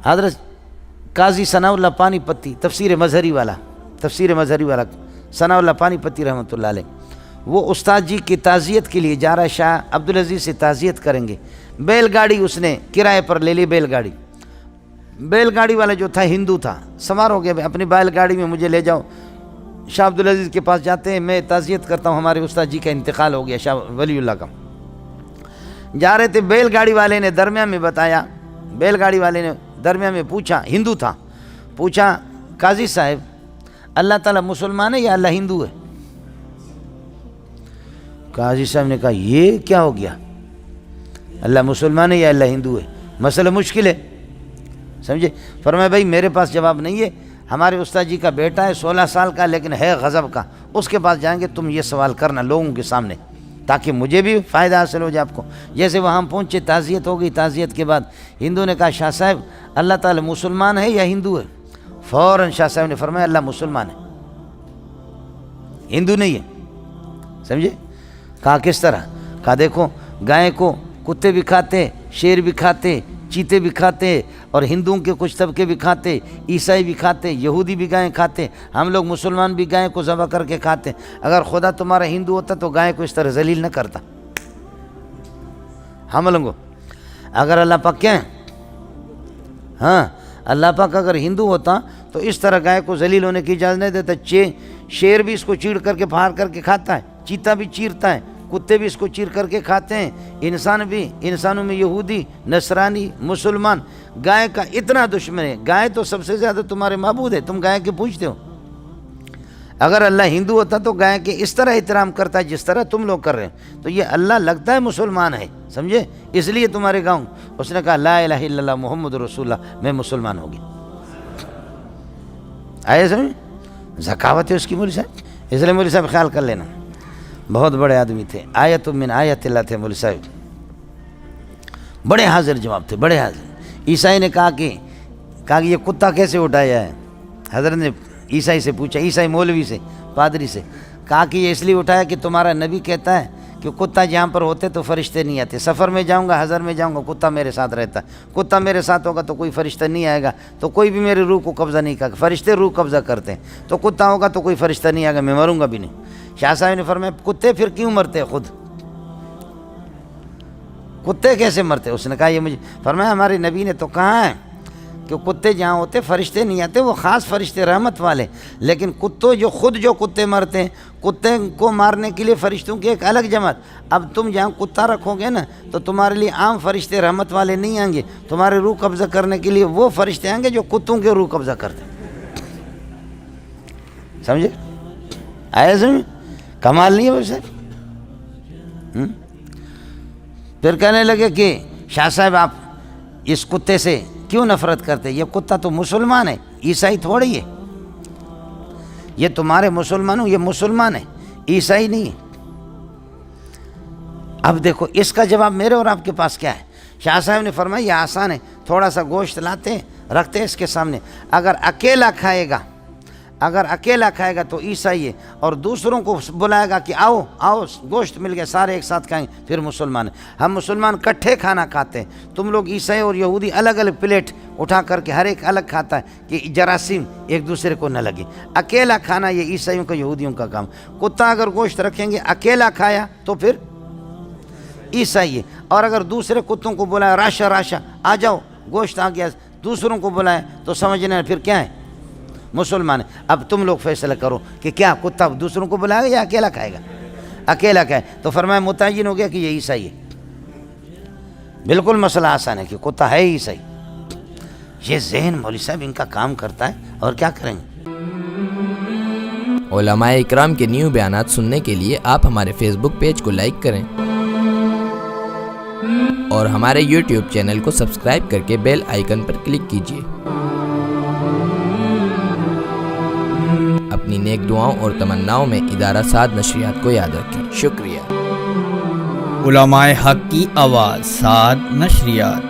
حضرت قاضی ثناء اللہ پانی پتی تفسیر مظہری والا ثناء اللہ پانی پتی رحمۃ اللہ علیہ، وہ استاد جی کی تعزیت کے لیے جا رہا ہے، شاہ عبدالعزیز سے تعزیت کریں گے، بیل گاڑی اس نے کرائے پر لے لی، بیل گاڑی والا جو تھا ہندو تھا، سوار ہو گیا اپنی بیل گاڑی میں، مجھے لے جاؤ شاہ عبدالعزیز کے پاس جاتے ہیں، میں تعزیت کرتا ہوں ہمارے استاد جی کا انتقال ہو گیا شاہ ولی اللہ کا۔ جا رہے تھے، بیل گاڑی والے نے درمیان میں پوچھا، ہندو تھا، پوچھا قاضی صاحب اللہ تعالیٰ مسلمان ہے یا اللہ ہندو ہے؟ قاضی صاحب نے کہا یہ کیا ہو گیا، اللہ مسلمان ہے یا اللہ ہندو ہے، مسئلہ مشکل ہے، سمجھے؟ فرمایا بھائی میرے پاس جواب نہیں ہے، ہمارے استاد جی کا بیٹا ہے 16 سال کا لیکن ہے غضب کا، اس کے پاس جائیں گے، تم یہ سوال کرنا لوگوں کے سامنے تاکہ مجھے بھی فائدہ حاصل ہو جائے آپ کو۔ جیسے وہاں پہنچے، تعزیت ہو گئی، تعزیت کے بعد ہندو نے کہا شاہ صاحب اللہ تعالیٰ مسلمان ہے یا ہندو ہے؟ فوراً شاہ صاحب نے فرمایا اللہ مسلمان ہے، ہندو نہیں ہے، سمجھے؟ کہا کس طرح؟ کہا دیکھو گائے کو کتے بھی کھاتے، شیر بھی کھاتے، چیتے بھی کھاتے، اور ہندوؤں کے کچھ طبقے بھی کھاتے، عیسائی بھی کھاتے، یہودی بھی گائے کھاتے، ہم لوگ مسلمان بھی گائے کو ذبح کر کے کھاتے، اگر خدا تمہارا ہندو ہوتا تو گائے کو اس طرح ذلیل نہ کرتا، ہم لوگوں اگر اللہ پاک کیا ہے، ہاں اللہ پاک اگر ہندو ہوتا تو اس طرح گائے کو ذلیل ہونے کی اجازت نہیں دیتا، شیر بھی اس کو چیڑ کر کے پھاڑ کر کے کھاتا ہے، چیتا بھی چیرتا ہے، کتے بھی اس کو چیر کر کے کھاتے ہیں، انسان بھی، انسانوں میں یہودی، نصرانی، مسلمان، گائے کا اتنا دشمن ہے، گائے تو سب سے زیادہ تمہارے معبود ہے، تم گائے کے پوچھتے ہو، اگر اللہ ہندو ہوتا تو گائے کے اس طرح احترام کرتا ہے جس طرح تم لوگ کر رہے ہیں، تو یہ اللہ لگتا ہے مسلمان ہے، سمجھے؟ اس لیے تمہارے گاؤں اس نے کہا لا الہ الا اللہ محمد رسول اللہ، میں مسلمان ہو گیا، آئے سمجھ؟ ذکاوت ہے اس کی مولوی صاحب، اس لیے مولوی صاحب خیال کر لینا، بہت بڑے آدمی تھے، آیت من آیت اللہ تھے مولوی صاحب، بڑے حاضر جواب تھے، بڑے حاضر۔ عیسائی نے کہا کہ یہ کتا کیسے اٹھایا ہے؟ حضرت نے عیسائی سے پوچھا، عیسائی مولوی سے، پادری سے، کہا کہ یہ اس لیے اٹھایا کہ تمہارا نبی کہتا ہے کہ کتا جہاں پر ہوتے تو فرشتے نہیں آتے، سفر میں جاؤں گا، حضر میں جاؤں گا، کتا میرے ساتھ رہتا ہے، کتا میرے ساتھ ہوگا تو کوئی فرشتہ نہیں آئے گا، تو کوئی بھی میرے روح کو قبضہ نہیں کرے گا، فرشتے روح قبضہ کرتے ہیں، تو کتا ہوگا تو کوئی فرشتہ نہیں آئے گا، میں مروں گا بھی نہیں۔ شاہ صاحب نے فرمایا کتے پھر کیوں مرتے خود؟ کتے کیسے مرتے؟ اس نے کہا یہ مجھے، فرمایا ہمارے نبی نے تو کہا ہے کہ کتے جہاں ہوتے فرشتے نہیں آتے، وہ خاص فرشتے رحمت والے، لیکن جو کتے مرتے ہیں، کتے کو مارنے کے لیے فرشتوں کی ایک الگ جماعت، اب تم جہاں کتا رکھو گے نا تو تمہارے لیے عام فرشتے رحمت والے نہیں آئیں گے، تمہارے روح قبضہ کرنے کے لیے وہ فرشتے آئیں گے جو کتوں کے روح قبضہ کرتے ہیں، سمجھے؟ آئے سمجھ؟ کمال نہیں ہے وہ صاحب۔ پھر کہنے لگے کہ شاہ صاحب آپ اس کتے سے کیوں نفرت کرتے؟ یہ کتا تو مسلمان ہے، عیسائی تھوڑی ہے، یہ تمہارے مسلمانوں، یہ مسلمان ہے، عیسائی نہیں ہے۔ اب دیکھو اس کا جواب میرے اور آپ کے پاس کیا ہے؟ شاہ صاحب نے فرمایا یہ آسان ہے، تھوڑا سا گوشت لاتے ہیں، رکھتے ہیں اس کے سامنے، اگر اکیلا کھائے گا تو عیسائی ہے، اور دوسروں کو بلائے گا کہ آؤ گوشت مل گیا، سارے ایک ساتھ کھائیں، پھر مسلمان ہیں۔ ہم مسلمان کٹھے کھانا کھاتے ہیں، تم لوگ عیسائی اور یہودی الگ الگ پلیٹ اٹھا کر کے ہر ایک الگ کھاتا ہے کہ جراثیم ایک دوسرے کو نہ لگے۔ اکیلا کھانا یہ عیسائیوں کا، یہودیوں کا کام۔ کتا اگر گوشت رکھیں گے، اکیلا کھایا تو پھر عیسائی ہے، اور اگر دوسرے کتوں کو بلایا راشا آ جاؤ گوشت آ گیا، دوسروں کو بلایا تو سمجھنا پھر کیا ہے؟ مسلمان ہے۔ اب تم لوگ فیصلہ کرو کہ کیا کتا دوسروں کو بلائے گا یا اکیلا کھائے گا؟ اکیلا کھائے تو فرمایا متعین ہو گیا کہ یہ عیسائی ہے۔ بالکل مسئلہ آسان ہے کہ کتا ہے عیسائی۔ یہ ذہن مولوی صاحب ان کا کام کرتا ہے، اور کیا کریں گے؟ علماء اکرام کے نیو بیانات سننے کے لیے آپ ہمارے فیس بک پیج کو لائک کریں اور ہمارے یوٹیوب چینل کو سبسکرائب کر کے بیل آئیکن پر کلک کیجیے۔ اپنی نیک دعاؤں اور تمناؤں میں ادارہ سعد نشریات کو یاد رکھیں۔ شکریہ۔ علماء حق کی آواز، سعد نشریات۔